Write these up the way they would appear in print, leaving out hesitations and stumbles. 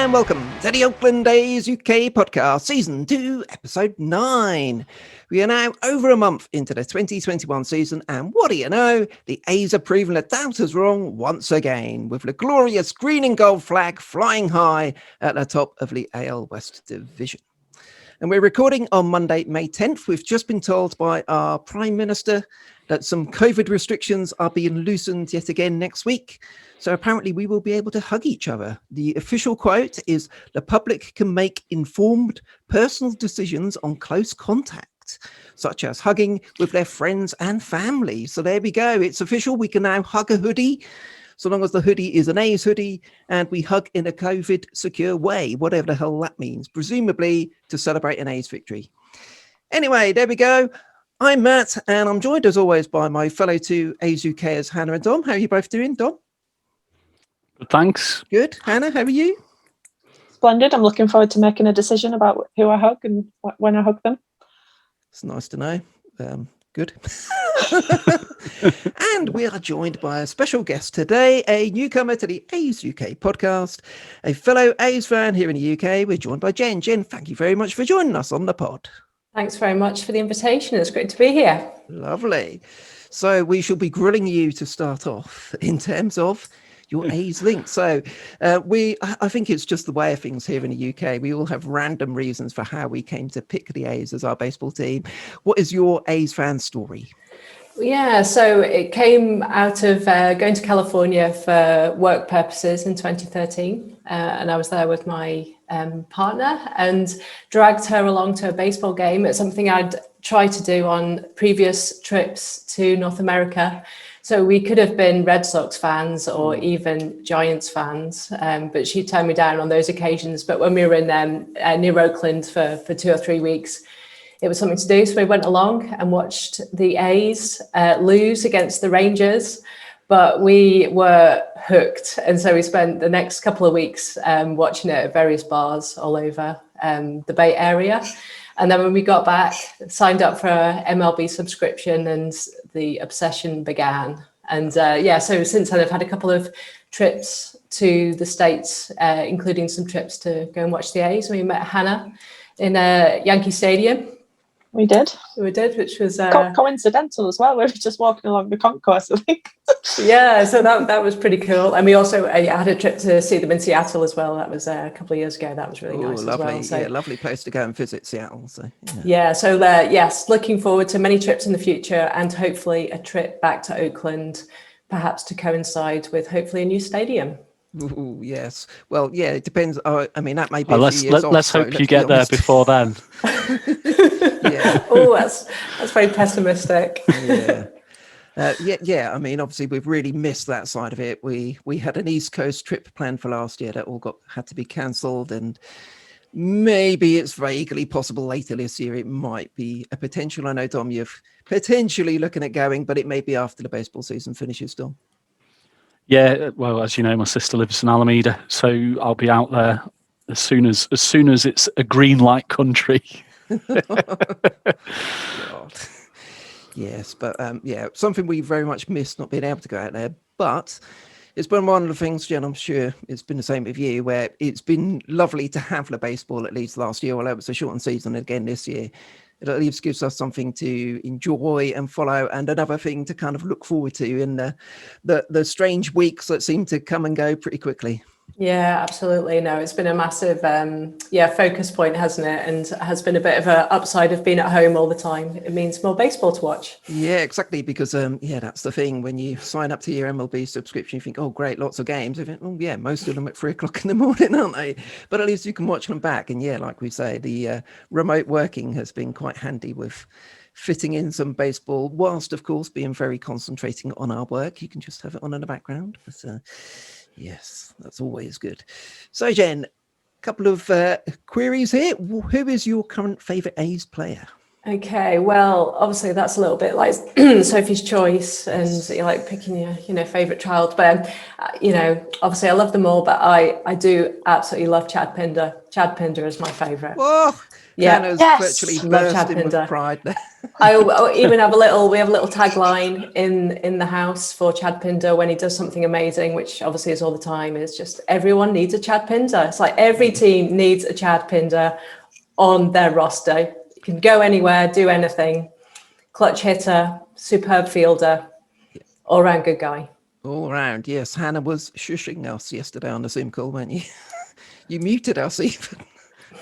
and welcome to the Oakland A's UK podcast, season 2, episode 9. We are now over a month into the 2021 season, and what do you know? The A's are proving the doubters wrong once again, with the glorious green and gold flag flying high at the top of the AL West division. And we're recording on Monday, May 10th. We've just been told by our Prime Minister that some COVID restrictions are being loosened yet again next week. So apparently we will be able to hug each other. The official quote is, "The public can make informed personal decisions on close contact, such as hugging with their friends and family." So there we go. It's official. We can now hug a hoodie, so long as the hoodie is an A's hoodie and we hug in a COVID secure way, whatever the hell that means, presumably to celebrate an A's victory. Anyway, there we go. I'm Matt, and I'm joined as always by my fellow two A's UKers, Hannah and Dom. How are you both doing, Dom? Good, thanks. Good. Hannah, how are you? Splendid. I'm looking forward to making a decision about who I hug and when I hug them. It's nice to know. Good. And we are joined by a special guest today, a newcomer to the A's UK podcast, a fellow A's fan here in the UK. We're joined by Jen. Jen, thank you very much for joining us on the pod. Thanks very much for the invitation. It's great to be here. Lovely. So we shall be grilling you to start off in terms of your A's link. So I think it's just the way of things here in the UK. We all have random reasons for how we came to pick the A's as our baseball team. What is your A's fan story? Yeah, so it came out of going to California for work purposes in 2013. And I was there with my partner and dragged her along to a baseball game. It's something I'd tried to do on previous trips to North America. So we could have been Red Sox fans or even Giants fans, but she turned me down on those occasions. But when we were in near Oakland for 2 or 3 weeks, it was something to do. So we went along and watched the A's lose against the Rangers, but we were hooked. And so we spent the next couple of weeks watching it at various bars all over the Bay Area. And then when we got back, signed up for a MLB subscription and the obsession began. And so since then I've had a couple of trips to the States, including some trips to go and watch the A's. We met Hannah in Yankee Stadium. We did, which was coincidental as well. We were just walking along the concourse, I think. Yeah, so that was pretty cool. And we also had a trip to see them in Seattle as well. That was a couple of years ago. That was really nice lovely. as well. So, yeah, lovely place to go and visit Seattle. So yes, looking forward to many trips in the future and hopefully a trip back to Oakland, perhaps to coincide with hopefully a new stadium. Ooh, yes. Well, yeah, it depends. I mean, that may be. Let's hope you get there before then. Yeah. Oh, that's very pessimistic. Yeah. I mean, obviously, we've really missed that side of it. We had an East Coast trip planned for last year that all had to be cancelled, and maybe it's vaguely possible later this year it might be a potential. I know, Dom, you're potentially looking at going, but it may be after the baseball season finishes, Dom. Yeah, well, as you know, my sister lives in Alameda, so I'll be out there as soon as it's a green light country. God. Yes, but something we very much missed not being able to go out there. But it's been one of the things, Jen, I'm sure it's been the same with you, where it's been lovely to have the baseball at least last year, although it was a shortened season again this year. It at least gives us something to enjoy and follow, and another thing to kind of look forward to in the strange weeks that seem to come and go pretty quickly. Yeah, absolutely. No, it's been a massive focus point, hasn't it? And has been a bit of an upside of being at home all the time. It means more baseball to watch. Yeah, exactly. Because that's the thing. When you sign up to your MLB subscription, you think, oh, great, lots of games. You think, oh, yeah, most of them at 3:00 in the morning, aren't they? But at least you can watch them back. And yeah, like we say, the remote working has been quite handy with fitting in some baseball, whilst, of course, being very concentrating on our work. You can just have it on in the background. But yes, that's always good. So, Jen, a couple of queries here. Who is your current favourite A's player? Okay, well, obviously that's a little bit like Sophie's Choice, and you like picking your favourite child. But obviously I love them all, but I do absolutely love Chad Pinder. Chad Pinder is my favourite. Oh, Yeah. Hannah's Yes! virtually I love Chad bursting with Pinder. pride there. I even have we have a little tagline in the house for Chad Pinder when he does something amazing, which obviously is all the time, is just everyone needs a Chad Pinder. It's like every team needs a Chad Pinder on their roster. You can go anywhere, do anything. Clutch hitter, superb fielder, all round good guy. All around, yes. Hannah was shushing us yesterday on the Zoom call, weren't you? You muted us even.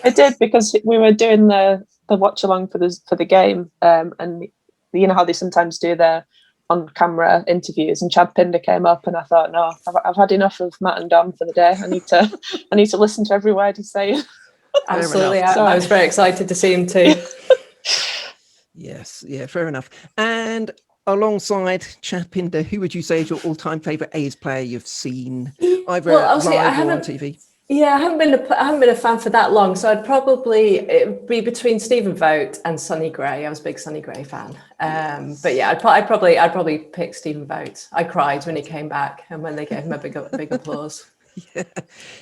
I did, because we were doing the watch along for the game, and you know how they sometimes do their on camera interviews, and Chad Pinder came up, and I thought, no, I've had enough of Matt and Dom for the day. I need to listen to every word he's saying. Absolutely. enough. I was very excited to see him too. Yes, yeah, fair enough. And alongside Chad Pinder, who would you say is your all-time favourite A's player you've seen, either Obviously, live or on TV? Yeah, I haven't been a fan for that long, so it'd be between Stephen Vogt and Sonny Gray. I was a big Sonny Gray fan, but yeah, I'd probably pick Stephen Vogt. I cried when he came back and when they gave him a big applause. Yeah,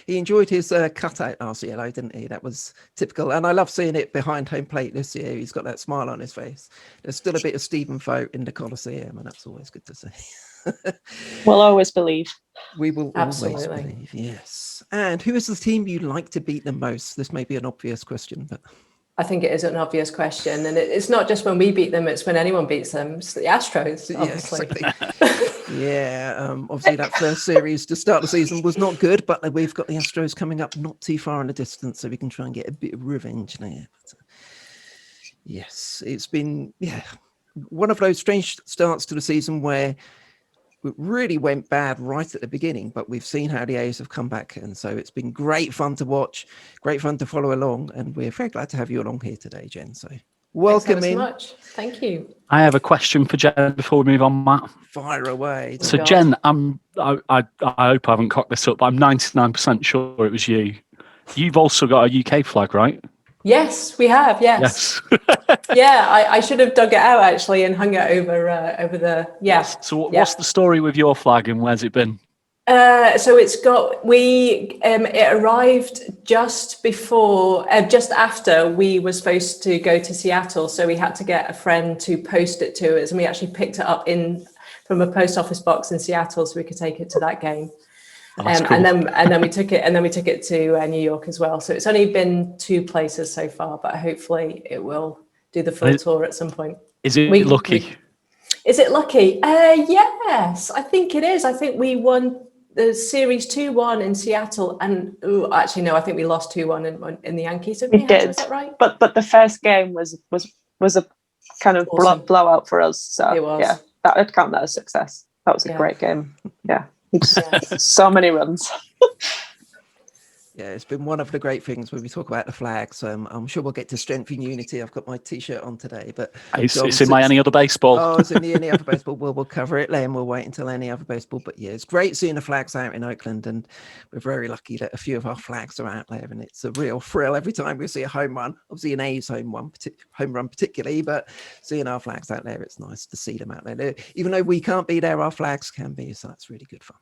he enjoyed his cutout last year, though, didn't he? That was typical, and I love seeing it behind home plate this year. He's got that smile on his face. There's still a bit of Stephen Vogt in the Coliseum, and that's always good to see. We'll always believe. We will Absolutely. always believe, yes. And who is the team you like to beat the most? This may be an obvious question, but I think it is an obvious question, and it's not just when we beat them; it's when anyone beats them. It's the Astros, obviously. Yeah, obviously that first series to start the season was not good, but we've got the Astros coming up not too far in the distance, so we can try and get a bit of revenge there. But, yes, it's been one of those strange starts to the season where it really went bad right at the beginning, but we've seen how the A's have come back, and so it's been great fun to watch, great fun to follow along, and we're very glad to have you along here today, Jen. So welcome in. So much. Thank you. I have a question for Jen before we move on, Matt. Fire away. So God. Jen, I hope I haven't cocked this up, but I'm 99% sure it was you. You've also got a UK flag, right? Yes, we have. Yes. Yeah, I should have dug it out actually and hung it over the. Yeah. So what's the story with your flag and where's it been? So it arrived just after we were supposed to go to Seattle. So we had to get a friend to post it to us, and we actually picked it up from a post office box in Seattle, so we could take it to that game. Cool. And then we took it to New York as well. So it's only been 2 places so far, but hopefully it will do the full tour at some point. Is it lucky? Is it lucky? Yes, I think it is. I think we won the series 2-1 in Seattle, and actually no, I think we lost 2-1 in the Yankees. We did. Is that right? But the first game was a kind of Awesome. blowout for us. So It was. yeah, I'd count that as success. That was a great game. Yeah. So many runs. Yeah, it's been one of the great things when we talk about the flags. I'm sure we'll get to strength and unity. I've got my T-shirt on today, but It's in my any other baseball. Oh, it's in the any other baseball. We'll cover it then. We'll wait until any other baseball. But yeah, it's great seeing the flags out in Oakland, and we're very lucky that a few of our flags are out there, and it's a real thrill every time we see a home run. Obviously, an A's home run particularly, but seeing our flags out there, it's nice to see them out there. Even though we can't be there, our flags can be, so that's really good fun.